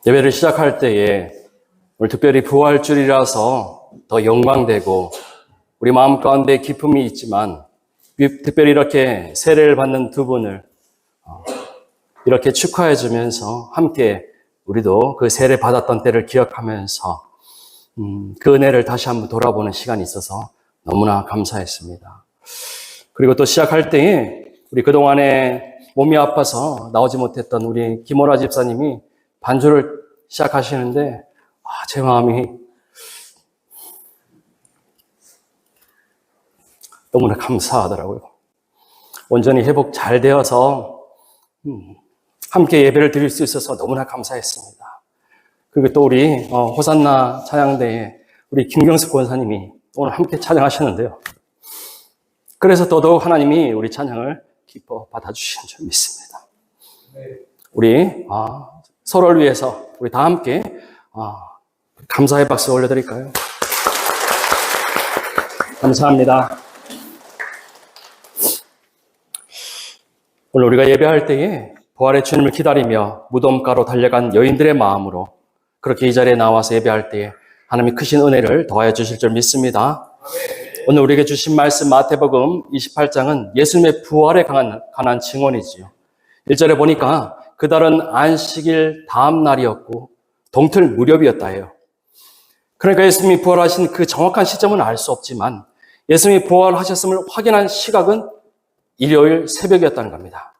예배를 시작할 때에 오늘 특별히 부활주일이라서 더 영광되고 우리 마음 가운데 기쁨이 있지만 특별히 이렇게 세례를 받는 두 분을 이렇게 축하해 주면서 함께 우리도 그 세례 받았던 때를 기억하면서 그 은혜를 다시 한번 돌아보는 시간이 있어서 너무나 감사했습니다. 그리고 또 시작할 때에 우리 그동안에 몸이 아파서 나오지 못했던 우리 김오라 집사님이 반주를 시작하시는데 제 마음이 너무나 감사하더라고요. 온전히 회복 잘 되어서 함께 예배를 드릴 수 있어서 너무나 감사했습니다. 그리고 또 우리 호산나 찬양대에 우리 김경숙 권사님이 오늘 함께 찬양하셨는데요. 그래서 더더욱 하나님이 우리 찬양을 기뻐 받아주신 줄 믿습니다. 우리 서로를 위해서 우리 다 함께 감사의 박수 올려드릴까요? 감사합니다. 오늘 우리가 예배할 때에 부활의 주님을 기다리며 무덤가로 달려간 여인들의 마음으로 그렇게 이 자리에 나와서 예배할 때에 하나님이 크신 은혜를 더하여 주실 줄 믿습니다. 오늘 우리에게 주신 말씀 마태복음 28장은 예수님의 부활에 관한 증언이지요. 1절에 보니까 그달은 안식일 다음 날이었고 동틀 무렵이었다 해요. 그러니까 예수님이 부활하신 그 정확한 시점은 알 수 없지만 예수님이 부활하셨음을 확인한 시각은 일요일 새벽이었다는 겁니다.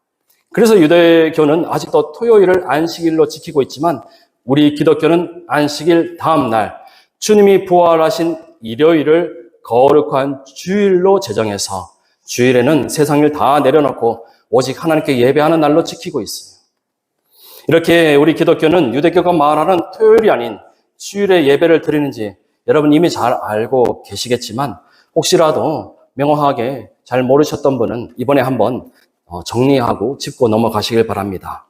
그래서 유대교는 아직도 토요일을 안식일로 지키고 있지만 우리 기독교는 안식일 다음 날 주님이 부활하신 일요일을 거룩한 주일로 제정해서 주일에는 세상 일 다 내려놓고 오직 하나님께 예배하는 날로 지키고 있어요. 이렇게 우리 기독교는 유대교가 말하는 토요일이 아닌 주일에 예배를 드리는지 여러분 이미 잘 알고 계시겠지만 혹시라도 명확하게 잘 모르셨던 분은 이번에 한번 정리하고 짚고 넘어가시길 바랍니다.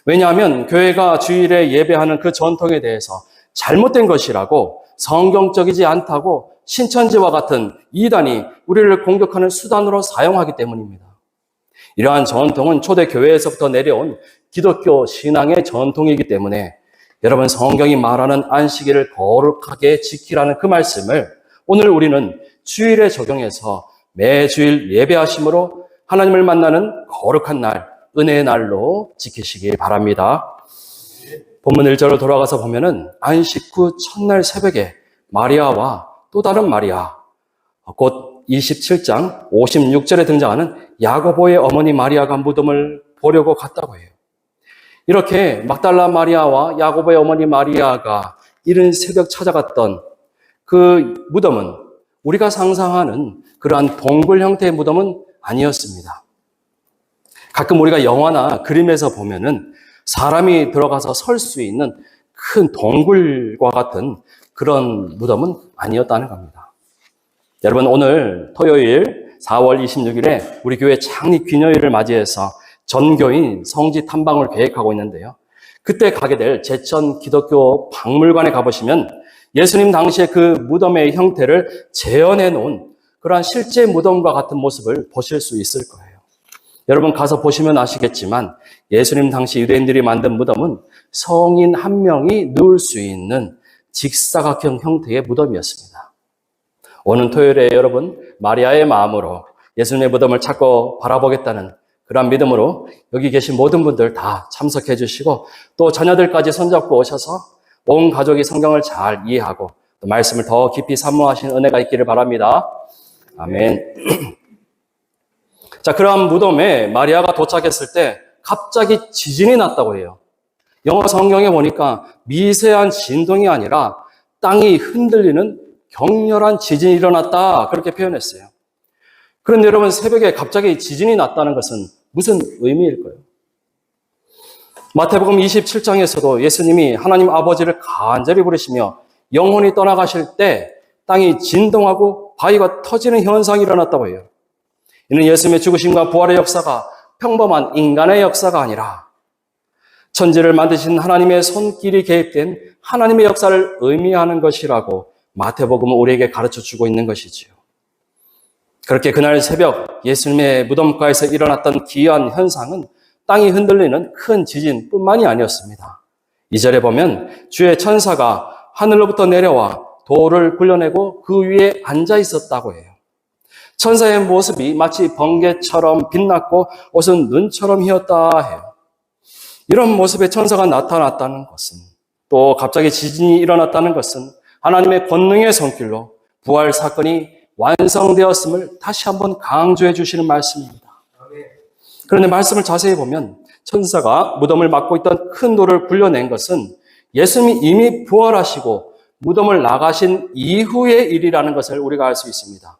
왜냐하면 교회가 주일에 예배하는 그 전통에 대해서 잘못된 것이라고 성경적이지 않다고 신천지와 같은 이단이 우리를 공격하는 수단으로 사용하기 때문입니다. 이러한 전통은 초대 교회에서부터 내려온 기독교 신앙의 전통이기 때문에 여러분 성경이 말하는 안식일을 거룩하게 지키라는 그 말씀을 오늘 우리는 주일에 적용해서 매주일 예배하심으로 하나님을 만나는 거룩한 날, 은혜의 날로 지키시기 바랍니다. 본문 1절로 돌아가서 보면은 안식 후 첫날 새벽에 마리아와 또 다른 마리아, 곧 27장 56절에 등장하는 야고보의 어머니 마리아가 무덤을 보려고 갔다고 해요. 이렇게 막달라 마리아와 야고보의 어머니 마리아가 이른 새벽 찾아갔던 그 무덤은 우리가 상상하는 그러한 동굴 형태의 무덤은 아니었습니다. 가끔 우리가 영화나 그림에서 보면은 사람이 들어가서 설 수 있는 큰 동굴과 같은 그런 무덤은 아니었다는 겁니다. 여러분 오늘 토요일 4월 26일에 우리 교회 창립 기념일을 맞이해서 전교인 성지 탐방을 계획하고 있는데요. 그때 가게 될 제천 기독교 박물관에 가보시면 예수님 당시의 그 무덤의 형태를 재현해 놓은 그러한 실제 무덤과 같은 모습을 보실 수 있을 거예요. 여러분 가서 보시면 아시겠지만 예수님 당시 유대인들이 만든 무덤은 성인 한 명이 누울 수 있는 직사각형 형태의 무덤이었습니다. 오는 토요일에 여러분 마리아의 마음으로 예수님의 무덤을 찾고 바라보겠다는 그런 믿음으로 여기 계신 모든 분들 다 참석해 주시고 또 자녀들까지 손잡고 오셔서 온 가족이 성경을 잘 이해하고 또 말씀을 더 깊이 사모하시는 은혜가 있기를 바랍니다. 아멘. 자, 그러한 무덤에 마리아가 도착했을 때 갑자기 지진이 났다고 해요. 영어 성경에 보니까 미세한 진동이 아니라 땅이 흔들리는 격렬한 지진이 일어났다 그렇게 표현했어요. 그런데 여러분 새벽에 갑자기 지진이 났다는 것은 무슨 의미일까요? 마태복음 27장에서도 예수님이 하나님 아버지를 간절히 부르시며 영혼이 떠나가실 때 땅이 진동하고 바위가 터지는 현상이 일어났다고 해요. 이는 예수님의 죽으심과 부활의 역사가 평범한 인간의 역사가 아니라 천지를 만드신 하나님의 손길이 개입된 하나님의 역사를 의미하는 것이라고 마태복음은 우리에게 가르쳐주고 있는 것이지요. 그렇게 그날 새벽 예수님의 무덤가에서 일어났던 기이한 현상은 땅이 흔들리는 큰 지진뿐만이 아니었습니다. 2절에 보면 주의 천사가 하늘로부터 내려와 돌을 굴려내고 그 위에 앉아 있었다고 해요. 천사의 모습이 마치 번개처럼 빛났고 옷은 눈처럼 희었다 해요. 이런 모습의 천사가 나타났다는 것은, 또 갑자기 지진이 일어났다는 것은 하나님의 권능의 손길로 부활 사건이 완성되었음을 다시 한번 강조해 주시는 말씀입니다. 그런데 말씀을 자세히 보면 천사가 무덤을 막고 있던 큰 돌을 굴려낸 것은 예수님이 이미 부활하시고 무덤을 나가신 이후의 일이라는 것을 우리가 알 수 있습니다.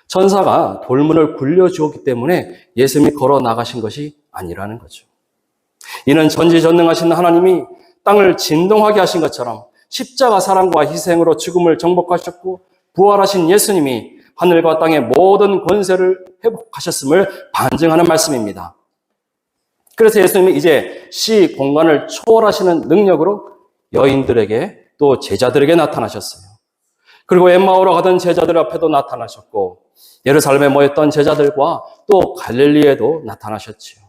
천사가 돌문을 굴려주었기 때문에 예수님이 걸어 나가신 것이 아니라는 거죠. 이는 전지전능하신 하나님이 땅을 진동하게 하신 것처럼 십자가 사랑과 희생으로 죽음을 정복하셨고 부활하신 예수님이 하늘과 땅의 모든 권세를 회복하셨음을 반증하는 말씀입니다. 그래서 예수님이 이제 시 공간을 초월하시는 능력으로 여인들에게 또 제자들에게 나타나셨어요. 그리고 엠마오로 가던 제자들 앞에도 나타나셨고 예루살렘에 모였던 제자들과 또 갈릴리에도 나타나셨지요.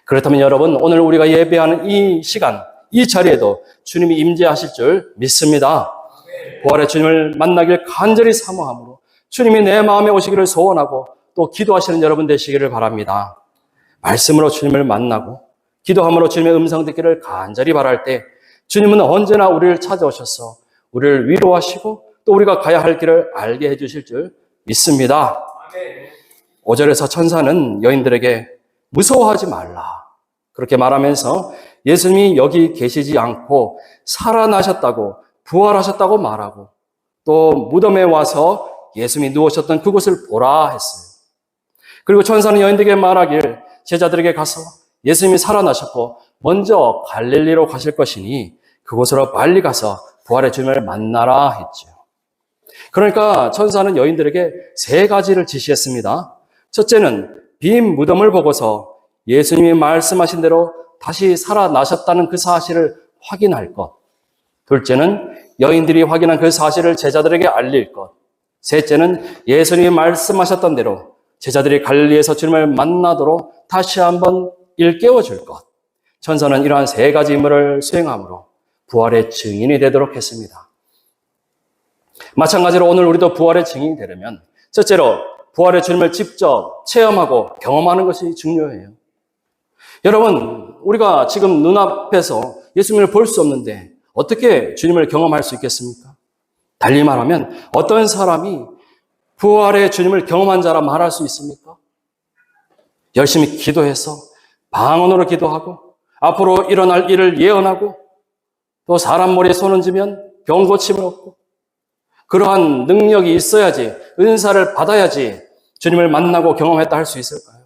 그렇다면 여러분, 오늘 우리가 예배하는 이 시간, 이 자리에도 주님이 임재하실 줄 믿습니다. 부활의 주님을 만나길 간절히 사모함으로 주님이 내 마음에 오시기를 소원하고 또 기도하시는 여러분 되시기를 바랍니다. 말씀으로 주님을 만나고 기도함으로 주님의 음성 듣기를 간절히 바랄 때 주님은 언제나 우리를 찾아오셔서 우리를 위로하시고 또 우리가 가야 할 길을 알게 해주실 줄 믿습니다. 5절에서 천사는 여인들에게 무서워하지 말라 그렇게 말하면서 예수님이 여기 계시지 않고 살아나셨다고 부활하셨다고 말하고 또 무덤에 와서 예수님이 누우셨던 그곳을 보라 했어요. 그리고 천사는 여인들에게 말하길 제자들에게 가서 예수님이 살아나셨고 먼저 갈릴리로 가실 것이니 그곳으로 빨리 가서 부활의 주님을 만나라 했죠. 그러니까 천사는 여인들에게 3가지를 지시했습니다. 첫째는 빈 무덤을 보고서 예수님이 말씀하신 대로 다시 살아나셨다는 그 사실을 확인할 것. 둘째는 여인들이 확인한 그 사실을 제자들에게 알릴 것. 셋째는 예수님이 말씀하셨던 대로 제자들이 갈릴리에서 주님을 만나도록 다시 한번 일깨워 줄 것. 천사는 이러한 3가지 임무를 수행함으로 부활의 증인이 되도록 했습니다. 마찬가지로 오늘 우리도 부활의 증인이 되려면 첫째로 부활의 주님을 직접 체험하고 경험하는 것이 중요해요. 여러분, 우리가 지금 눈앞에서 예수님을 볼 수 없는데 어떻게 주님을 경험할 수 있겠습니까? 달리 말하면 어떤 사람이 부활의 주님을 경험한 자라 말할 수 있습니까? 열심히 기도해서 방언으로 기도하고 앞으로 일어날 일을 예언하고 또 사람 머리에 손 얹으면 병 고침을 얻고 그러한 능력이 있어야지, 은사를 받아야지 주님을 만나고 경험했다 할 수 있을까요?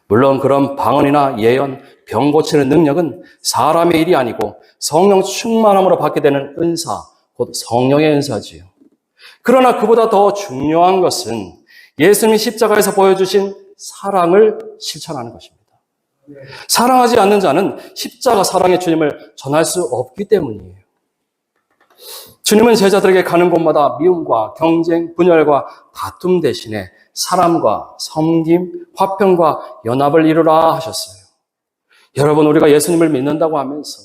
물론 그런 방언이나 예언, 병 고치는 능력은 사람의 일이 아니고 성령 충만함으로 받게 되는 은사, 곧 성령의 은사지요. 그러나 그보다 더 중요한 것은 예수님이 십자가에서 보여주신 사랑을 실천하는 것입니다. 사랑하지 않는 자는 십자가 사랑의 주님을 전할 수 없기 때문이에요. 주님은 제자들에게 가는 곳마다 미움과 경쟁, 분열과 다툼 대신에 사람과 섬김, 화평과 연합을 이루라 하셨어요. 여러분, 우리가 예수님을 믿는다고 하면서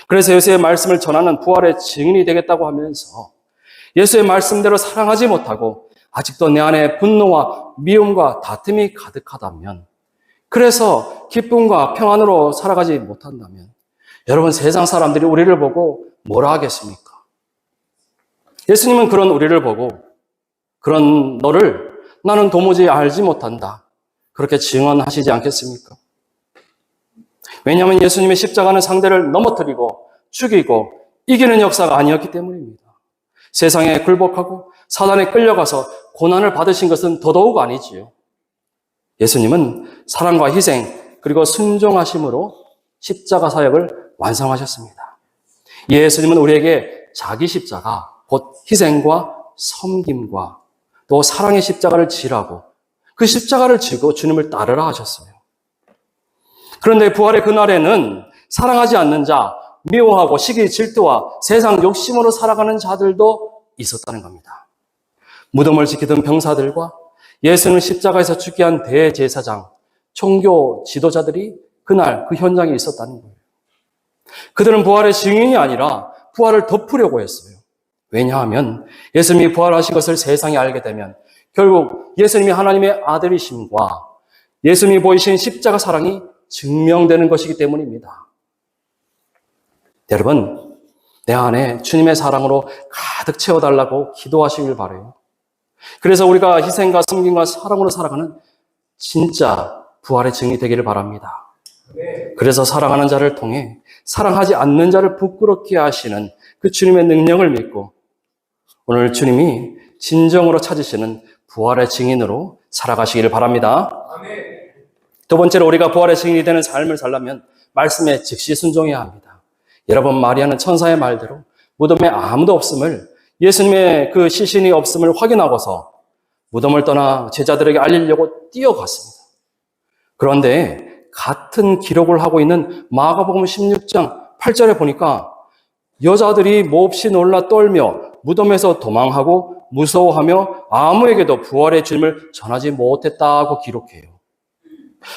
그래서 예수의 말씀을 전하는 부활의 증인이 되겠다고 하면서 예수의 말씀대로 사랑하지 못하고 아직도 내 안에 분노와 미움과 다툼이 가득하다면, 그래서 기쁨과 평안으로 살아가지 못한다면 여러분, 세상 사람들이 우리를 보고 뭐라 하겠습니까? 예수님은 그런 우리를 보고 그런 너를 나는 도무지 알지 못한다 그렇게 증언하시지 않겠습니까? 왜냐하면 예수님의 십자가는 상대를 넘어뜨리고 죽이고 이기는 역사가 아니었기 때문입니다. 세상에 굴복하고 사단에 끌려가서 고난을 받으신 것은 더더욱 아니지요. 예수님은 사랑과 희생 그리고 순종하심으로 십자가 사역을 완성하셨습니다. 예수님은 우리에게 자기 십자가, 곧 희생과 섬김과 또 사랑의 십자가를 지라고 그 십자가를 지고 주님을 따르라 하셨어요. 그런데 부활의 그날에는 사랑하지 않는 자, 미워하고 시기 질투와 세상 욕심으로 살아가는 자들도 있었다는 겁니다. 무덤을 지키던 병사들과 예수는 십자가에서 죽게 한 대제사장, 종교 지도자들이 그날 그 현장에 있었다는 거예요. 그들은 부활의 증인이 아니라 부활을 덮으려고 했어요. 왜냐하면 예수님이 부활하신 것을 세상이 알게 되면 결국 예수님이 하나님의 아들이심과 예수님이 보이신 십자가 사랑이 증명되는 것이기 때문입니다. 여러분, 내 안에 주님의 사랑으로 가득 채워달라고 기도하시길 바라요. 그래서 우리가 희생과 섬김과 사랑으로 살아가는 진짜 부활의 증인이 되기를 바랍니다. 그래서 사랑하는 자를 통해 사랑하지 않는 자를 부끄럽게 하시는 그 주님의 능력을 믿고 오늘 주님이 진정으로 찾으시는 부활의 증인으로 살아가시기를 바랍니다. 두 번째로 우리가 부활의 증인이 되는 삶을 살려면 말씀에 즉시 순종해야 합니다. 여러분, 마리아는 천사의 말대로 무덤에 아무도 없음을, 예수님의 그 시신이 없음을 확인하고서 무덤을 떠나 제자들에게 알리려고 뛰어갔습니다. 그런데 같은 기록을 하고 있는 마가복음 16장 8절에 보니까 여자들이 몹시 놀라 떨며 무덤에서 도망하고 무서워하며 아무에게도 부활의 주님을 전하지 못했다고 기록해요.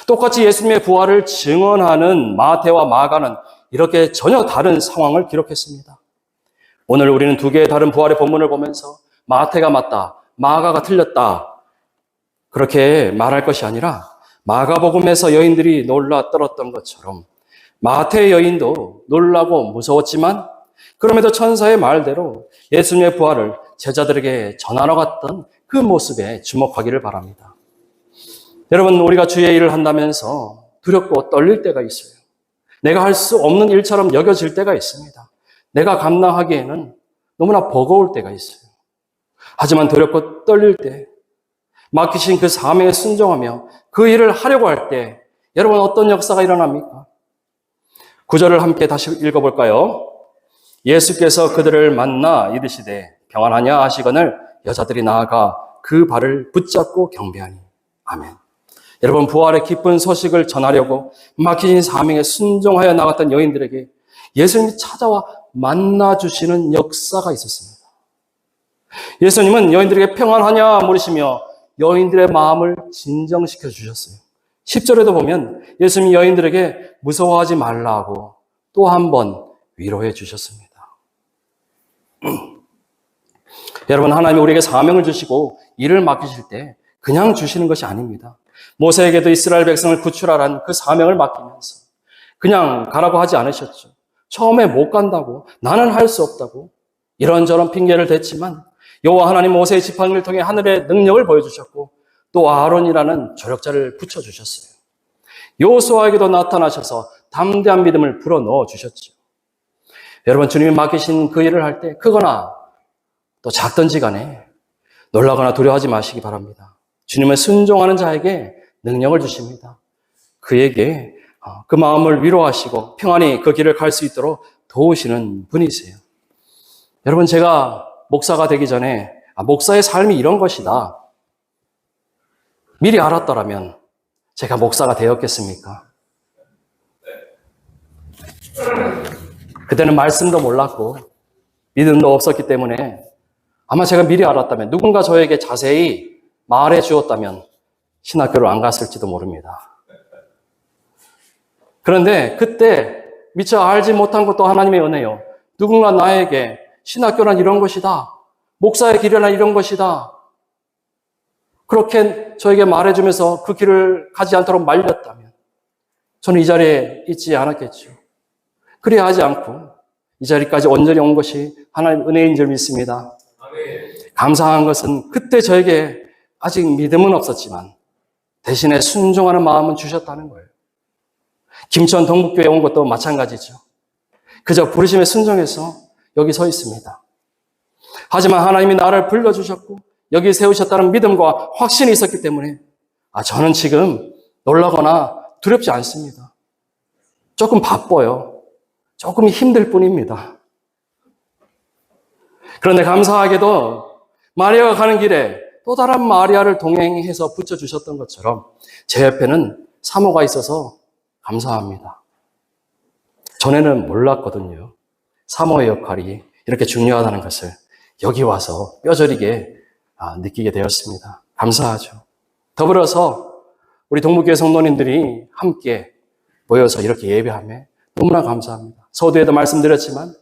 똑같이 예수님의 부활을 증언하는 마태와 마가는 이렇게 전혀 다른 상황을 기록했습니다. 오늘 우리는 두 개의 다른 부활의 본문을 보면서 마태가 맞다, 마가가 틀렸다 그렇게 말할 것이 아니라 마가복음에서 여인들이 놀라 떨었던 것처럼 마태의 여인도 놀라고 무서웠지만 그럼에도 천사의 말대로 예수님의 부활을 제자들에게 전하러 갔던 그 모습에 주목하기를 바랍니다. 여러분, 우리가 주의 일을 한다면서 두렵고 떨릴 때가 있어요. 내가 할 수 없는 일처럼 여겨질 때가 있습니다. 내가 감당하기에는 너무나 버거울 때가 있어요. 하지만 두렵고 떨릴 때, 맡기신 그 사명에 순종하며 그 일을 하려고 할 때 여러분 어떤 역사가 일어납니까? 9절을 함께 다시 읽어볼까요? 예수께서 그들을 만나 이르시되 평안하냐 하시거늘 여자들이 나아가 그 발을 붙잡고 경배하니. 아멘. 여러분, 부활의 기쁜 소식을 전하려고 맡기신 사명에 순종하여 나갔던 여인들에게 예수님이 찾아와 만나주시는 역사가 있었습니다. 예수님은 여인들에게 평안하냐 물으시며 여인들의 마음을 진정시켜 주셨어요. 10절에도 보면 예수님이 여인들에게 무서워하지 말라고 또 한 번 위로해 주셨습니다. 여러분, 하나님이 우리에게 사명을 주시고 일을 맡기실 때 그냥 주시는 것이 아닙니다. 모세에게도 이스라엘 백성을 구출하라는 그 사명을 맡기면서 그냥 가라고 하지 않으셨죠. 처음에 못 간다고, 나는 할 수 없다고 이런저런 핑계를 댔지만 여호와 하나님 모세의 지팡이를 통해 하늘의 능력을 보여주셨고 또 아론이라는 조력자를 붙여주셨어요. 여호수아에게도 나타나셔서 담대한 믿음을 불어넣어 주셨죠. 여러분, 주님이 맡기신 그 일을 할 때 크거나 또 작든지 간에 놀라거나 두려워하지 마시기 바랍니다. 주님은 순종하는 자에게 능력을 주십니다. 그에게 그 마음을 위로하시고 평안히 그 길을 갈 수 있도록 도우시는 분이세요. 여러분, 제가 목사가 되기 전에 목사의 삶이 이런 것이다 미리 알았더라면 제가 목사가 되었겠습니까? 그때는 말씀도 몰랐고 믿음도 없었기 때문에 아마 제가 미리 알았다면, 누군가 저에게 자세히 말해 주었다면 신학교를 안 갔을지도 모릅니다. 그런데 그때 미처 알지 못한 것도 하나님의 은혜요. 누군가 나에게 신학교란 이런 것이다, 목사의 길이란 이런 것이다, 그렇게 저에게 말해주면서 그 길을 가지 않도록 말렸다면 저는 이 자리에 있지 않았겠죠. 그래야 하지 않고 이 자리까지 온전히 온 것이 하나님의 은혜인 줄 믿습니다. 감사한 것은 그때 저에게 아직 믿음은 없었지만 대신에 순종하는 마음은 주셨다는 거예요. 김천 동북교회 온 것도 마찬가지죠. 그저 부르심에 순종해서 여기 서 있습니다. 하지만 하나님이 나를 불러주셨고 여기 세우셨다는 믿음과 확신이 있었기 때문에 저는 지금 놀라거나 두렵지 않습니다. 조금 바빠요. 조금 힘들 뿐입니다. 그런데 감사하게도 마리아가 가는 길에 또 다른 마리아를 동행해서 붙여주셨던 것처럼 제 옆에는 사모가 있어서 감사합니다. 전에는 몰랐거든요. 사모의 역할이 이렇게 중요하다는 것을 여기 와서 뼈저리게 느끼게 되었습니다. 감사하죠. 더불어서 우리 동북교회 성도님들이 함께 모여서 이렇게 예배하며 너무나 감사합니다. 서두에도 말씀드렸지만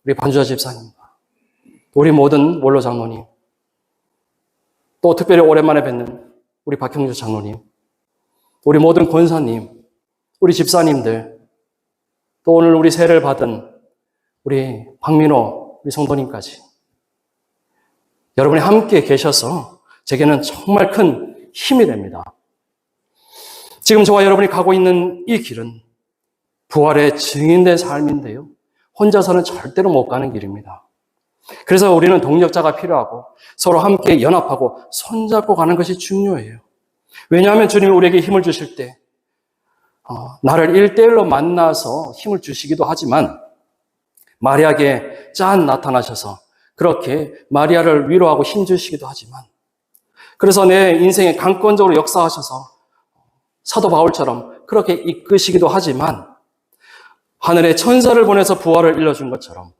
우리 반주자 집사님과 우리 모든 원로 장로님, 또 특별히 오랜만에 뵙는 우리 박형주 장로님, 우리 모든 권사님, 우리 집사님들, 또 오늘 우리 세례를 받은 우리 박민호 우리 성도님까지 여러분이 함께 계셔서 제게는 정말 큰 힘이 됩니다. 지금 저와 여러분이 가고 있는 이 길은 부활의 증인된 삶인데요. 혼자서는 절대로 못 가는 길입니다. 그래서 우리는 동력자가 필요하고 서로 함께 연합하고 손잡고 가는 것이 중요해요. 왜냐하면 주님이 우리에게 힘을 주실 때 나를 1대1로 만나서 힘을 주시기도 하지만 마리아에게 짠 나타나셔서 그렇게 마리아를 위로하고 힘 주시기도 하지만 그래서 내 인생에 강권적으로 역사하셔서 사도 바울처럼 그렇게 이끄시기도 하지만 하늘에 천사를 보내서 부활을 일러준 것처럼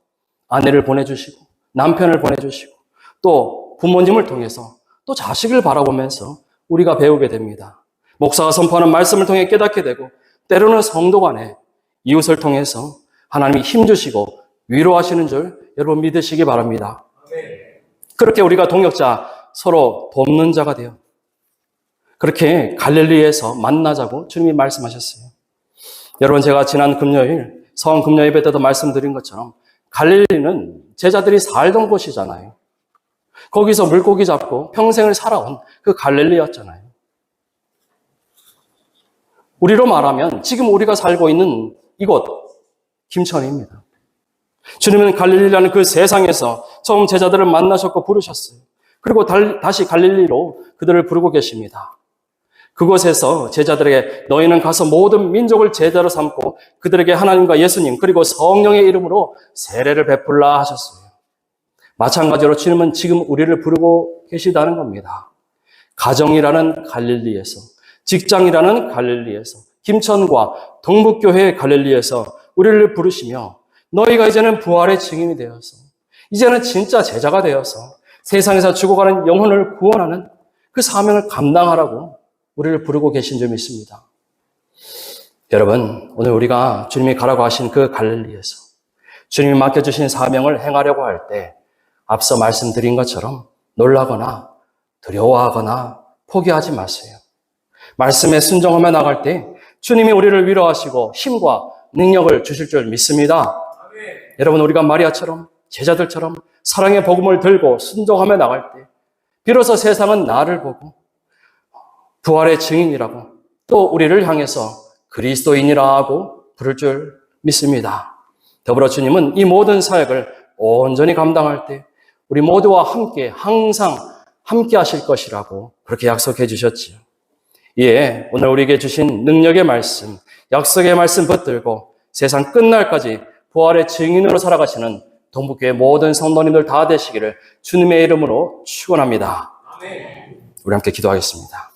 아내를 보내주시고 남편을 보내주시고 또 부모님을 통해서 또 자식을 바라보면서 우리가 배우게 됩니다. 목사가 선포하는 말씀을 통해 깨닫게 되고 때로는 성도 간에 이웃을 통해서 하나님이 힘주시고 위로하시는 줄 여러분 믿으시기 바랍니다. 그렇게 우리가 동역자 서로 돕는 자가 되어 그렇게 갈릴리에서 만나자고 주님이 말씀하셨어요. 여러분 제가 지난 금요일 성금요 예배 때도 말씀드린 것처럼 갈릴리는 제자들이 살던 곳이잖아요. 거기서 물고기 잡고 평생을 살아온 그 갈릴리였잖아요. 우리로 말하면 지금 우리가 살고 있는 이곳 김천입니다. 주님은 갈릴리라는 그 세상에서 처음 제자들을 만나셨고 부르셨어요. 그리고 다시 갈릴리로 그들을 부르고 계십니다. 그곳에서 제자들에게 너희는 가서 모든 민족을 제자로 삼고 그들에게 하나님과 예수님 그리고 성령의 이름으로 세례를 베풀라 하셨어요. 마찬가지로 주님은 지금 우리를 부르고 계시다는 겁니다. 가정이라는 갈릴리에서, 직장이라는 갈릴리에서, 김천과 동북교회의 갈릴리에서 우리를 부르시며 너희가 이제는 부활의 증인이 되어서 이제는 진짜 제자가 되어서 세상에서 죽어가는 영혼을 구원하는 그 사명을 감당하라고 우리를 부르고 계신 줄 믿습니다. 여러분, 오늘 우리가 주님이 가라고 하신 그 갈릴리에서 주님이 맡겨주신 사명을 행하려고 할 때 앞서 말씀드린 것처럼 놀라거나 두려워하거나 포기하지 마세요. 말씀에 순종하며 나갈 때 주님이 우리를 위로하시고 힘과 능력을 주실 줄 믿습니다. 여러분, 우리가 마리아처럼 제자들처럼 사랑의 복음을 들고 순종하며 나갈 때 비로소 세상은 나를 보고 부활의 증인이라고 또 우리를 향해서 그리스도인이라고 부를 줄 믿습니다. 더불어 주님은 이 모든 사역을 온전히 감당할 때 우리 모두와 함께 항상 함께 하실 것이라고 그렇게 약속해 주셨지요. 이에 오늘 우리에게 주신 능력의 말씀, 약속의 말씀 붙들고 세상 끝날까지 부활의 증인으로 살아가시는 동북교회 모든 성도님들 다 되시기를 주님의 이름으로 축원합니다. 우리 함께 기도하겠습니다.